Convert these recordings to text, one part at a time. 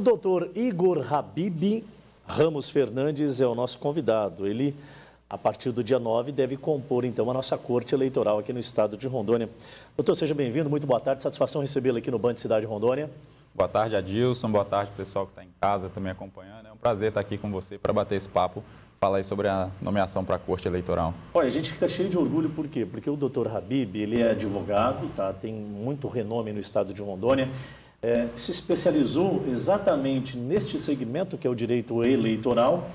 doutor Igor Habib Ramos Fernandes é o nosso convidado. Ele, a partir do dia 9, deve compor, então, a nossa corte eleitoral aqui no estado de Rondônia. Doutor, seja bem-vindo, muito boa tarde, satisfação recebê-lo aqui no Band Cidade Rondônia. Boa tarde, Adilson, boa tarde, pessoal que está em casa também acompanhando. É um prazer estar aqui com você para bater esse papo, falar aí sobre a nomeação para a corte eleitoral. Olha, a gente fica cheio de orgulho, por quê? Porque o doutor Habib, ele é advogado, tá? Tem muito renome no estado de Rondônia. Se especializou exatamente neste segmento, que é o direito eleitoral,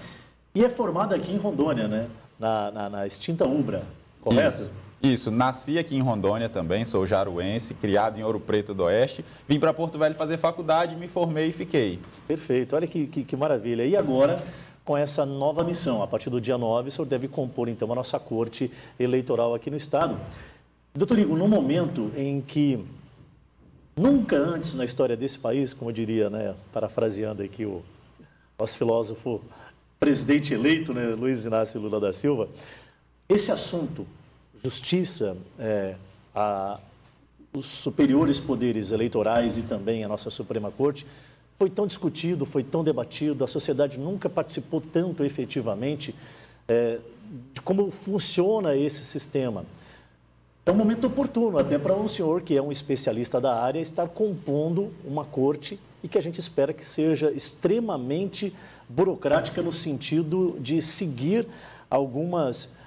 e é formado aqui em Rondônia, né? Na extinta UBRA, correto? Isso, nasci aqui em Rondônia também, sou jaruense, criado em Ouro Preto do Oeste, vim para Porto Velho fazer faculdade, me formei e fiquei. Perfeito, olha que maravilha. E agora, com essa nova missão, a partir do dia 9, o senhor deve compor, então, a nossa corte eleitoral aqui no estado. Doutor Igor, no momento em que nunca antes na história desse país, como eu diria, né, parafraseando aqui o nosso filósofo presidente eleito, né, Luiz Inácio Lula da Silva, esse assunto, justiça, os superiores poderes eleitorais e também a nossa Suprema Corte, foi tão discutido, foi tão debatido, a sociedade nunca participou tanto efetivamente de como funciona esse sistema. É um momento oportuno até para o senhor, que é um especialista da área, estar compondo uma corte e que a gente espera que seja extremamente burocrática no sentido de seguir algumas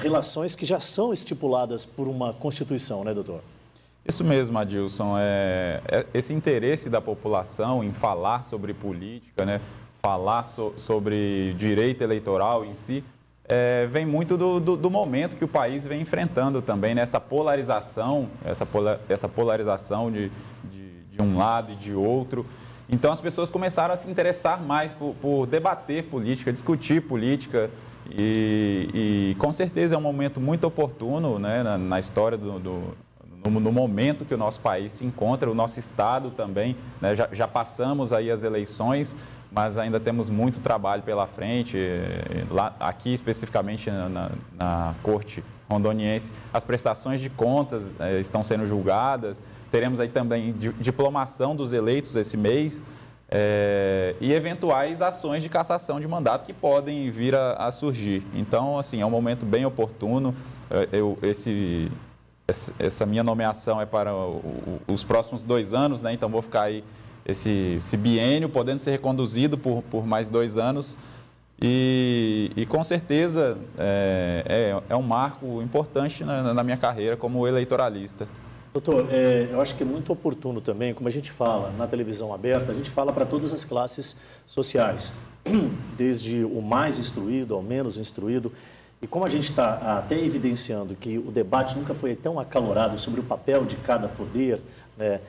relações que já são estipuladas por uma Constituição, né, doutor? Isso mesmo, Adilson. Esse interesse da população em falar sobre política, né, falar sobre direito eleitoral em si, vem muito do momento que o país vem enfrentando também, né? Essa polarização de um lado e de outro. Então, as pessoas começaram a se interessar mais por debater política, discutir política e com certeza é um momento muito oportuno, né, na história no momento que o nosso país se encontra, o nosso estado também, né? Já passamos aí as eleições, mas ainda temos muito trabalho pela frente. Aqui especificamente na Corte Rondoniense, as prestações de contas estão sendo julgadas, teremos aí também diplomação dos eleitos esse mês e eventuais ações de cassação de mandato que podem vir a surgir. Então, assim, é um momento bem oportuno. Essa minha nomeação é para os próximos 2 anos, né? Então vou ficar aí esse biênio podendo ser reconduzido por mais 2 anos e com certeza é um marco importante na minha carreira como eleitoralista. Doutor, eu acho que é muito oportuno também, como a gente fala na televisão aberta, a gente fala para todas as classes sociais, desde o mais instruído ao menos instruído. E como a gente está até evidenciando que o debate nunca foi tão acalorado sobre o papel de cada poder, né,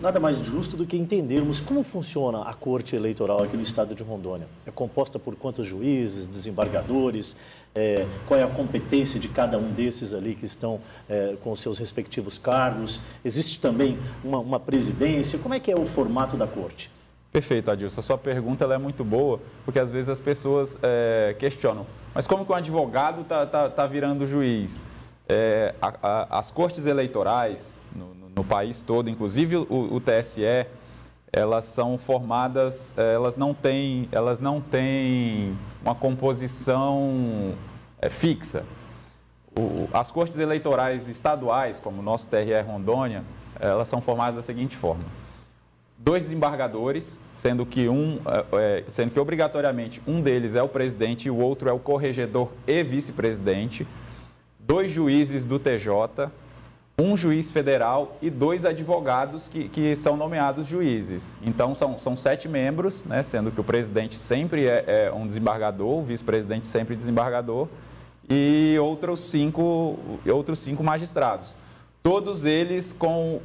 nada mais justo do que entendermos como funciona a Corte Eleitoral aqui no estado de Rondônia. É composta por quantos juízes, desembargadores, qual é a competência de cada um desses ali que estão com os seus respectivos cargos? Existe também uma presidência? Como é que é o formato da Corte? Perfeito, Adilson. A sua pergunta ela é muito boa, porque às vezes as pessoas questionam. Mas como que um advogado está virando juiz? As cortes eleitorais no país todo, inclusive o TSE, elas são formadas, elas não têm uma composição fixa. As cortes eleitorais estaduais, como o nosso TRE Rondônia, elas são formadas da seguinte forma: 2 desembargadores, sendo que obrigatoriamente um deles é o presidente e o outro é o corregedor e vice-presidente, 2 juízes do TJ, 1 juiz federal e 2 advogados que são nomeados juízes. Então, são 7 membros, né, sendo que o presidente sempre é um desembargador, o vice-presidente sempre desembargador e outros 5 magistrados. Todos eles com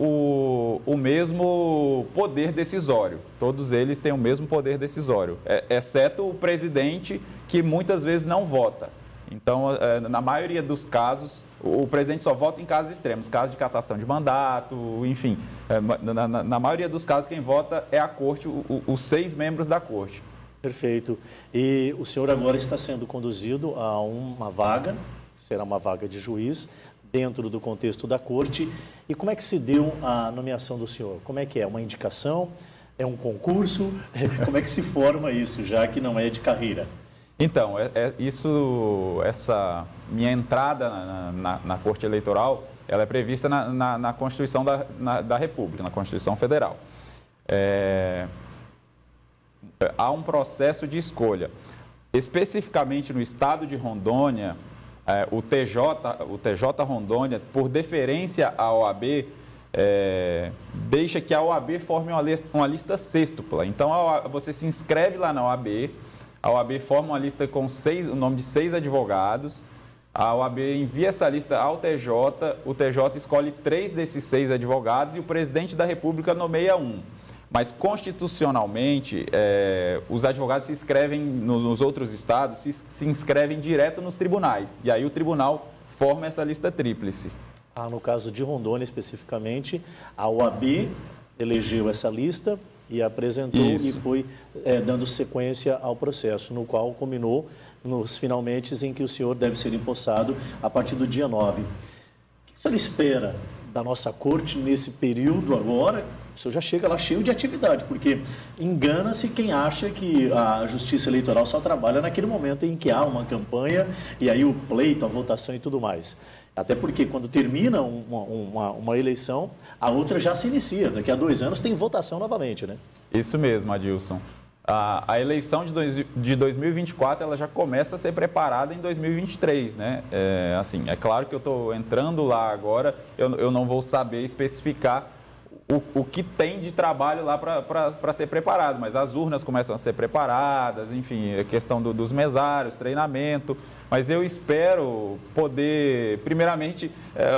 o mesmo poder decisório. Todos eles têm o mesmo poder decisório, exceto o presidente, que muitas vezes não vota. Então, na maioria dos casos, o presidente só vota em casos extremos, casos de cassação de mandato, enfim. Na maioria dos casos, quem vota é a corte, os 6 membros da corte. Perfeito. E o senhor agora está sendo conduzido a uma vaga, será uma vaga de juiz, dentro do contexto da corte. E como é que se deu a nomeação do senhor? Como é que é? Uma indicação? É um concurso? Como é que se forma isso, já que não é de carreira? Então, essa minha entrada na Corte Eleitoral, ela é prevista na Constituição da República, na Constituição Federal. Há um processo de escolha. Especificamente no estado de Rondônia, o TJ Rondônia, por deferência à OAB, deixa que a OAB forme uma lista sêxtupla. Então, você se inscreve lá na OAB, a OAB forma uma lista com o nome de 6 advogados, a OAB envia essa lista ao TJ, o TJ escolhe 3 desses 6 advogados e o presidente da República nomeia um. Mas, constitucionalmente, os advogados se inscrevem nos outros estados, se inscrevem direto nos tribunais. E aí o tribunal forma essa lista tríplice. No caso de Rondônia, especificamente, a OAB elegeu essa lista e apresentou e foi dando sequência ao processo, no qual culminou nos finalmente em que o senhor deve ser empossado a partir do dia 9. O que o senhor espera da nossa corte nesse período agora? O senhor já chega lá cheio de atividade, porque engana-se quem acha que a Justiça Eleitoral só trabalha naquele momento em que há uma campanha e aí o pleito, a votação e tudo mais. Até porque quando termina uma eleição, a outra já se inicia. Daqui a 2 anos tem votação novamente, né? Isso mesmo, Adilson. A eleição de 2024 ela já começa a ser preparada em 2023, né? É claro que eu estou entrando lá agora, eu não vou saber especificar o que tem de trabalho lá para ser preparado, mas as urnas começam a ser preparadas, enfim, a questão dos mesários, treinamento, mas eu espero poder, primeiramente,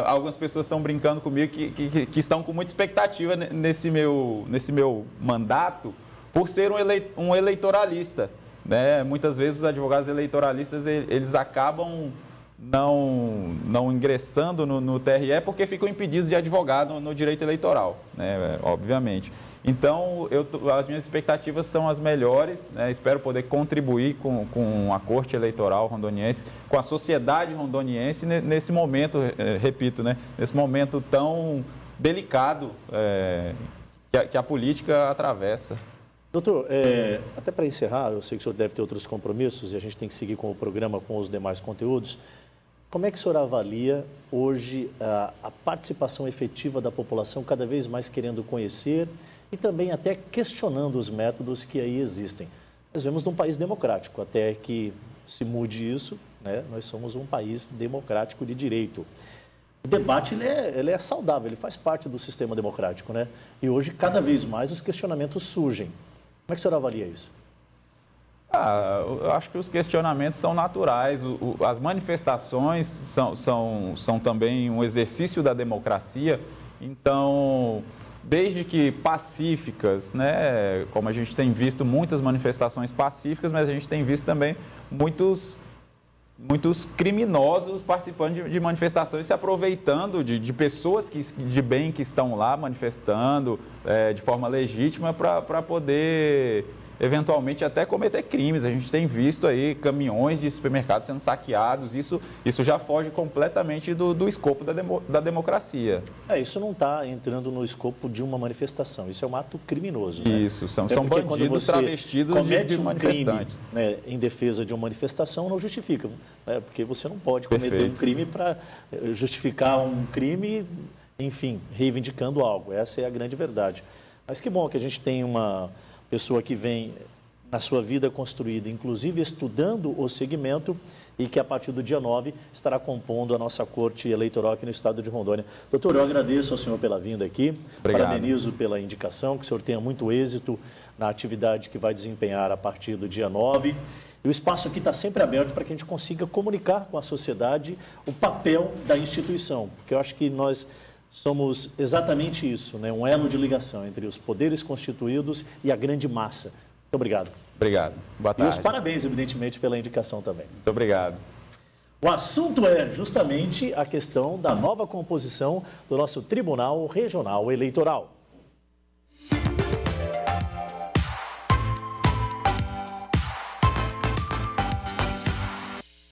algumas pessoas estão brincando comigo que estão com muita expectativa nesse meu mandato, por ser um eleitoralista, né? Muitas vezes os advogados eleitoralistas, eles acabam não ingressando no TRE porque ficam impedidos de advogado no direito eleitoral, né? Obviamente. Então, as minhas expectativas são as melhores, né? Espero poder contribuir com a Corte Eleitoral rondoniense, com a sociedade rondoniense nesse momento, repito, né? Nesse momento tão delicado que a política atravessa. Doutor, até para encerrar, eu sei que o senhor deve ter outros compromissos e a gente tem que seguir com o programa, com os demais conteúdos. Como é que o senhor avalia hoje a participação efetiva da população, cada vez mais querendo conhecer e também até questionando os métodos que aí existem? Nós vemos num país democrático, até que se mude isso, né? Nós somos um país democrático de direito. O debate ele é saudável, ele faz parte do sistema democrático, né? E hoje, cada vez mais, os questionamentos surgem. Como é que o senhor avalia isso? Eu acho que os questionamentos são naturais. As manifestações são também um exercício da democracia. Então, desde que pacíficas, né, como a gente tem visto muitas manifestações pacíficas, mas a gente tem visto também muitos criminosos participando de manifestações, se aproveitando de pessoas de bem que estão lá manifestando de forma legítima para poder eventualmente até cometer crimes. A gente tem visto aí caminhões de supermercados sendo saqueados, isso já foge completamente do escopo da democracia. Isso não está entrando no escopo de uma manifestação, isso é um ato criminoso, né? Isso, são bandidos travestidos de manifestantes. Crime, né, em defesa de uma manifestação não justifica, né? Porque você não pode cometer um crime para justificar um crime, enfim, reivindicando algo. Essa é a grande verdade. Mas que bom que a gente tem uma pessoa que vem na sua vida construída, inclusive estudando o segmento e que a partir do dia 9 estará compondo a nossa Corte Eleitoral aqui no estado de Rondônia. Doutor, eu agradeço ao senhor pela vinda aqui, Obrigado. Parabenizo pela indicação, que o senhor tenha muito êxito na atividade que vai desempenhar a partir do dia 9. E o espaço aqui está sempre aberto para que a gente consiga comunicar com a sociedade o papel da instituição, porque eu acho que nós somos exatamente isso, né? Um elo de ligação entre os poderes constituídos e a grande massa. Muito obrigado. Obrigado. Boa tarde. E os parabéns, evidentemente, pela indicação também. Muito obrigado. O assunto é justamente a questão da nova composição do nosso Tribunal Regional Eleitoral.